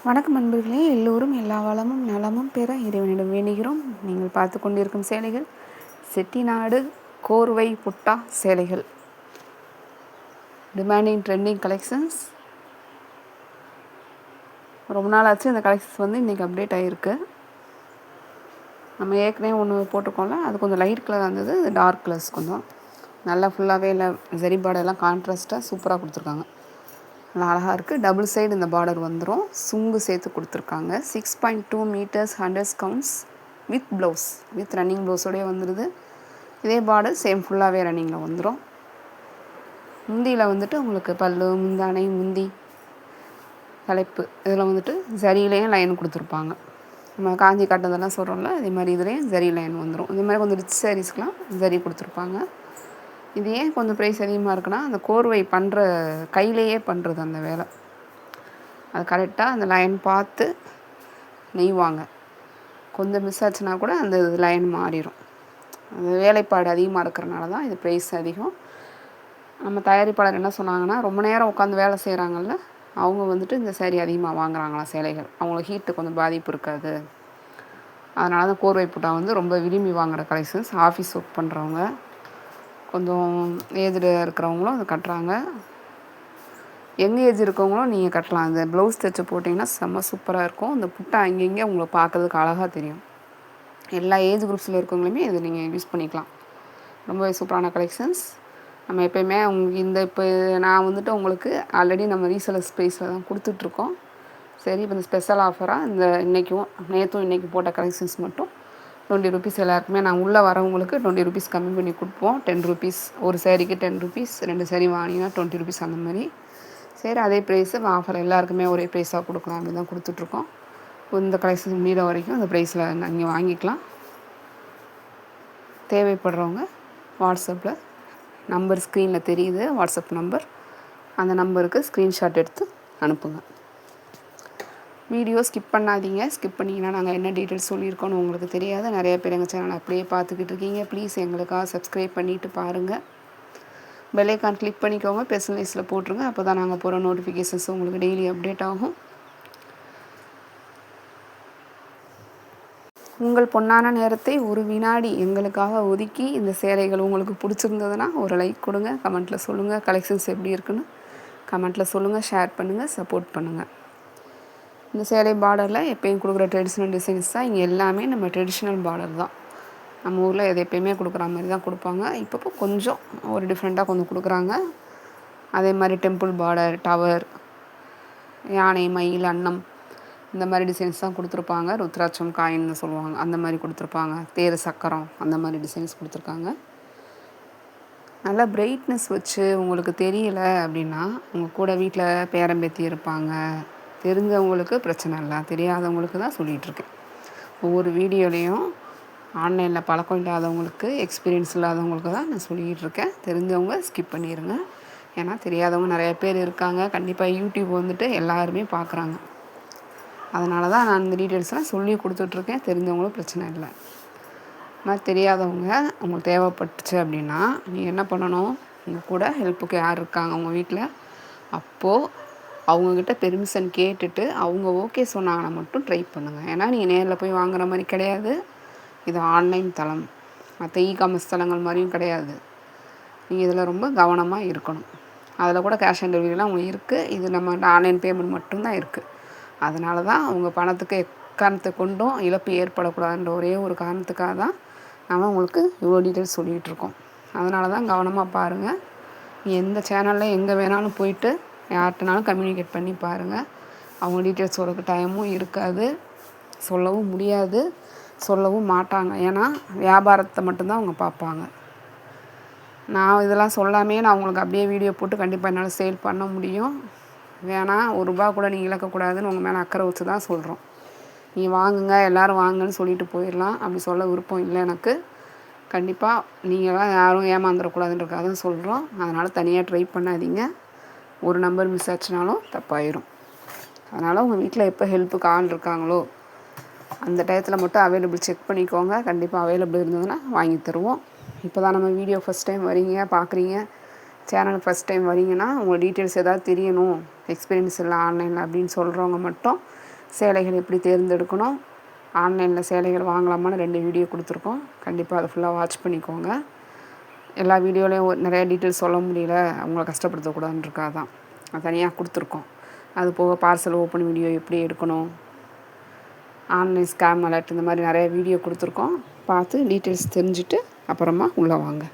வணக்கம் நண்பர்களே, எல்லோரும் எல்லா வளமும் நலமும் பெற இறைவனிடம் வேண்டுகிறோம். நீங்கள் பார்த்து கொண்டிருக்கும் சேலைகள் செட்டிநாடு கோர்வை புட்டா சேலைகள். Demanding trending collections. ரொம்ப நாள் ஆச்சு இந்த கலெக்ஷன்ஸ் இன்றைக்கி அப்டேட் ஆகிருக்கு. நம்ம ஏற்கனவே ஒன்று போட்டிருக்கோம்ல, அது கொஞ்சம் லைட் கலராக இருந்தது, இது டார்க் கலர்ஸ் கொஞ்சம் நல்லா ஃபுல்லாகவே இல்லை ஜரி பார்டர்லாம் கான்ட்ராஸ்ட்டாக சூப்பராக கொடுத்துருக்காங்க. நல்லா அழகாக இருக்குது. டபுள் சைடு இந்த பார்டர் வந்துடும், சுங்கு சேர்த்து கொடுத்துருக்காங்க. 6.2 meters 100 counts with blouse, with running ப்ளவுஸோடய வந்துடுது. இதே பார்டர் சேம் ஃபுல்லாகவே ரன்னிங்கில் வந்துடும். முந்தியில் உங்களுக்கு பல்லு, முந்தானை, முந்தி, தலைப்பு இதில் ஜரியிலையும் லைன் கொடுத்துருப்பாங்க. நம்ம காஞ்சி காட்டுறதெல்லாம் சொல்கிறோம்ல, அதே மாதிரி இதுலேயும் ஜரி லைன் வந்துடும். இதே மாதிரி கொஞ்சம் ரிச் சாரீஸ்க்கெலாம் ஜரி கொடுத்துருப்பாங்க. இது ஏன் கொஞ்சம் ப்ரைஸ் அதிகமாக இருக்குன்னா, அந்த கோர்வை பண்ணுற கையிலேயே பண்ணுறது அந்த வேலை. அது கரெக்டாக அந்த லைன் பார்த்து நெய்வாங்க. கொஞ்சம் மிஸ் ஆச்சுன்னா கூட அந்த லைன் மாறிடும். அந்த வேலைப்பாடு அதிகமாக இருக்கிறனால தான் இது ப்ரைஸ் அதிகம். நம்ம தயாரிப்பாளர் என்ன சொன்னாங்கன்னா, ரொம்ப நேரம் உட்காந்து வேலை செய்கிறாங்கல்ல, அவங்க இந்த சேரீ அதிகமாக வாங்குகிறாங்களாம் சேலைகள். அவங்களுக்கு ஹீட்டு கொஞ்சம் பாதிப்பு இருக்காது. அதனால தான் கோர்வை புட்டா ரொம்ப விரும்பி வாங்குகிற கலெக்ஷன்ஸ். ஆஃபீஸ் ஒர்க் பண்ணுறவங்க, கொஞ்சம் ஏஜ்டு இருக்கிறவங்களும் அதை கட்டுறாங்க. யங் ஏஜ் இருக்கவங்களும் நீங்கள் கட்டலாம். இந்த ப்ளவுஸ் தைச்சு போட்டிங்கன்னா செம்ம சூப்பராக இருக்கும். இந்த புட்டா அங்கங்கே உங்களை பார்க்குறதுக்கு அழகாக தெரியும். எல்லா ஏஜ் குரூப்ஸில் இருக்கவங்களுமே இதை நீங்கள் யூஸ் பண்ணிக்கலாம். ரொம்ப சூப்பரான கலெக்ஷன்ஸ். நம்ம எப்போயுமே இப்போ நான் உங்களுக்கு ஆல்ரெடி நம்ம ரீசேலர்ஸ் ப்ரைஸில் தான் கொடுத்துட்ருக்கோம். சரி, இப்போ இந்த ஸ்பெஷல் ஆஃபராக இந்த நேற்றும் போட்ட கலெக்ஷன்ஸ் மட்டும் 20 ருபீஸ் எல்லாருக்குமே நான் உள்ளே வரவங்களுக்கு 20 ருபீஸ் கம்மி பண்ணி கொடுப்போம். 10 ருபீஸ் ஒரு சேரீக்கு 10 ருபீஸ், 2 சேரீ வாங்கினா 20 ருபீஸ் அந்த மாதிரி. சரி, அதே ப்ரைஸு ஆஃபர் எல்லாருக்குமே ஒரே ப்ரைஸாக கொடுக்கலாம் அப்படின்னு தான் கொடுத்துட்ருக்கோம். இந்த கலெக்ஷன் முடிகிற வரைக்கும் அந்த ப்ரைஸில் நீங்கள் வாங்கிக்கலாம். தேவைப்படுறவங்க வாட்ஸ்அப்பில் நம்பர் ஸ்க்ரீனில் தெரியுது, வாட்ஸ்அப் நம்பர். அந்த நம்பருக்கு ஸ்க்ரீன்ஷாட் எடுத்து அனுப்புங்க. வீடியோ ஸ்கிப் பண்ணாதீங்க. ஸ்கிப் பண்ணிங்கன்னா நாங்கள் என்ன டீட்டெயில்ஸ் சொல்லியிருக்கோன்னு உங்களுக்கு தெரியாது. நிறைய பேர் எங்கள் சேனல் அப்படியே பார்த்துக்கிட்டு இருக்கீங்க. ப்ளீஸ் எங்களுக்காக சப்ஸ்கிரைப் பண்ணிவிட்டு பாருங்கள். பெல் ஐக்கான் கிளிக் பண்ணிக்கோங்க, பெர்சனலைஸில் போட்டுருங்க. அப்போ தான் நாங்கள் போகிற நோட்டிஃபிகேஷன்ஸ் உங்களுக்கு டெய்லி அப்டேட் ஆகும். உங்கள் பொன்னான நேரத்தை ஒரு வினாடி எங்களுக்காக ஒதுக்கி இந்த சேலைகள் உங்களுக்கு பிடிச்சிருந்ததுன்னா ஒரு லைக் கொடுங்க, கமெண்ட்டில் சொல்லுங்கள். கலெக்ஷன்ஸ் எப்படி இருக்குன்னு கமெண்ட்டில் சொல்லுங்கள், ஷேர் பண்ணுங்கள், சப்போர்ட் பண்ணுங்கள். இந்த சேலை பார்டரில் எப்போயும் கொடுக்குற ட்ரெடிஷ்னல் டிசைன்ஸ் தான். இங்கே எல்லாமே நம்ம ட்ரெடிஷ்னல் பார்டர் தான். நம்ம ஊரில் எது எப்போயுமே கொடுக்குற மாதிரி தான் கொடுப்பாங்க. இப்போ கொஞ்சம் ஒரு டிஃப்ரெண்ட்டாக கொஞ்சம் கொடுக்குறாங்க. அதே மாதிரி டெம்பிள் பார்டர், டவர், யானை, மயில், அன்னம், இந்த மாதிரி டிசைன்ஸ் தான் கொடுத்துருப்பாங்க. ருத்ராட்சம் காயின்னு சொல்லுவாங்க, அந்த மாதிரி கொடுத்துருப்பாங்க. தேர் சக்கரம், அந்த மாதிரி டிசைன்ஸ் கொடுத்துருக்காங்க. நல்லா பிரைட்னஸ் வச்சு உங்களுக்கு தெரியல அப்படின்னா, உங்கள் கூட வீட்டில் பேரம்பேத்தி இருப்பாங்க, தெரிஞ்சவங்களுக்கு பிரச்சனை இல்லை, தெரியாதவங்களுக்கு தான் சொல்லிகிட்ருக்கேன். ஒவ்வொரு வீடியோலையும் ஆன்லைனில் பழக்கம் இல்லாதவங்களுக்கு, எக்ஸ்பீரியன்ஸ் இல்லாதவங்களுக்கு தான் நான் சொல்லிக்கிட்டு இருக்கேன். தெரிஞ்சவங்க ஸ்கிப் பண்ணிடுங்க. ஏன்னா தெரியாதவங்க நிறைய பேர் இருக்காங்க. கண்டிப்பாக யூடியூப் எல்லாருமே பார்க்குறாங்க. அதனால தான் நான் இந்த டீட்டெயில்ஸ்லாம் சொல்லி கொடுத்துட்ருக்கேன். தெரிஞ்சவங்களும் பிரச்சனை இல்லை. ஆனால் தெரியாதவங்க உங்களுக்கு தேவைப்பட்டுச்சு அப்படின்னா நீங்கள் என்ன பண்ணணும், உங்கள் கூட ஹெல்ப்புக்கு யார் இருக்காங்க உங்கள் வீட்டில், அப்போது அவங்கக்கிட்ட பெர்மிஷன் கேட்டுட்டு அவங்க ஓகே சொன்னாங்கன்னா மட்டும் ட்ரை பண்ணுங்கள். ஏன்னா நீங்கள் நேரில் போய் வாங்குகிற மாதிரி கிடையாது. இது ஆன்லைன் தளம், மற்ற காமர்ஸ் தளங்கள் மாதிரியும் கிடையாது. நீங்கள் இதில் ரொம்ப கவனமாக இருக்கணும். அதில் கூட கேஷ் ஆன் டெலிவரிலாம் உங்களுக்கு இருக்குது. இது நம்ம ஆன்லைன் பேமெண்ட் மட்டும்தான் இருக்குது. அதனால தான் அவங்க பணத்துக்கு எக்காரணத்தை கொண்டும் இழப்பு ஏற்படக்கூடாதுன்ற ஒரே ஒரு காரணத்துக்காக தான் நம்ம உங்களுக்கு இவ்வளோ டீட்டெயில்ஸ் சொல்லிகிட்ருக்கோம். அதனால தான் கவனமாக பாருங்கள். எந்த சேனலில் எங்கே வேணாலும் போயிட்டு யார்கிட்டனாலும் கம்யூனிகேட் பண்ணி பாருங்கள். அவங்க டீட்டெயில்ஸ் சொல்கிறதுக்கு டைமும் இருக்காது, சொல்லவும் முடியாது, சொல்லவும் மாட்டாங்க. ஏன்னா வியாபாரத்தை மட்டும்தான் அவங்க பார்ப்பாங்க. நான் இதெல்லாம் சொல்லாமே நான் உங்களுக்கு அப்படியே வீடியோ போட்டு கண்டிப்பாக என்னால் சேல் பண்ண முடியும். வேணாம், ஒரு ரூபா கூட நீங்கள் இழக்கக்கூடாதுன்னு உங்கள் மேலே அக்கறை வச்சு தான் சொல்கிறோம். நீங்கள் வாங்குங்க, எல்லோரும் வாங்கன்னு சொல்லிட்டு போயிடலாம். அப்படி சொல்ல விருப்பம் இல்லை எனக்கு. கண்டிப்பாக நீங்களாம் யாரும் ஏமாந்துடக்கூடாதுன்றக்காக தான் சொல்கிறோம். அதனால் தனியாக ட்ரை பண்ணாதீங்க. ஒரு நம்பர் மிஸ் ஆச்சுனாலும் தப்பாயிரும். அதனால் உங்கள் வீட்டில் எப்போ ஹெல்ப்புக்கு ஆள் இருக்காங்களோ அந்த டயத்தில் மட்டும் அவைலபிள் செக் பண்ணிக்கோங்க. கண்டிப்பாக அவைலபிள் இருந்ததுன்னா வாங்கி தருவோம். இப்போ தான் நம்ம வீடியோ ஃபஸ்ட் டைம் வரீங்க, பார்க்குறீங்க, சேனல் ஃபஸ்ட் டைம் வரீங்கன்னா உங்கள் டீட்டெயில்ஸ் எதாவது தெரியணும், எக்ஸ்பீரியன்ஸ் இல்லை ஆன்லைனில் அப்படின்னு சொல்கிறவங்க மட்டும் சேலைகள் எப்படி தேர்ந்தெடுக்கணும், ஆன்லைனில் சேலைகள் வாங்கலாமான்னு 2 வீடியோ கொடுத்துருக்கோம். கண்டிப்பாக அதை ஃபுல்லாக வாட்ச் பண்ணிக்கோங்க. எல்லா வீடியோலையும் நிறைய டீட்டெயில்ஸ் சொல்ல முடியல, அவங்கள கஷ்டப்படுத்தக்கூடாதுன்றக்காக தான் அது தனியாக கொடுத்துருக்கோம். அது போக பார்சல் ஓப்பன் வீடியோ எப்படி எடுக்கணும், ஆன்லைன் ஸ்கேம் அலர்ட், இந்த மாதிரி நிறைய வீடியோ கொடுத்துருக்கோம். பார்த்து டீட்டெயில்ஸ் தெரிஞ்சுட்டு அப்புறமா உள்ளே வாங்க.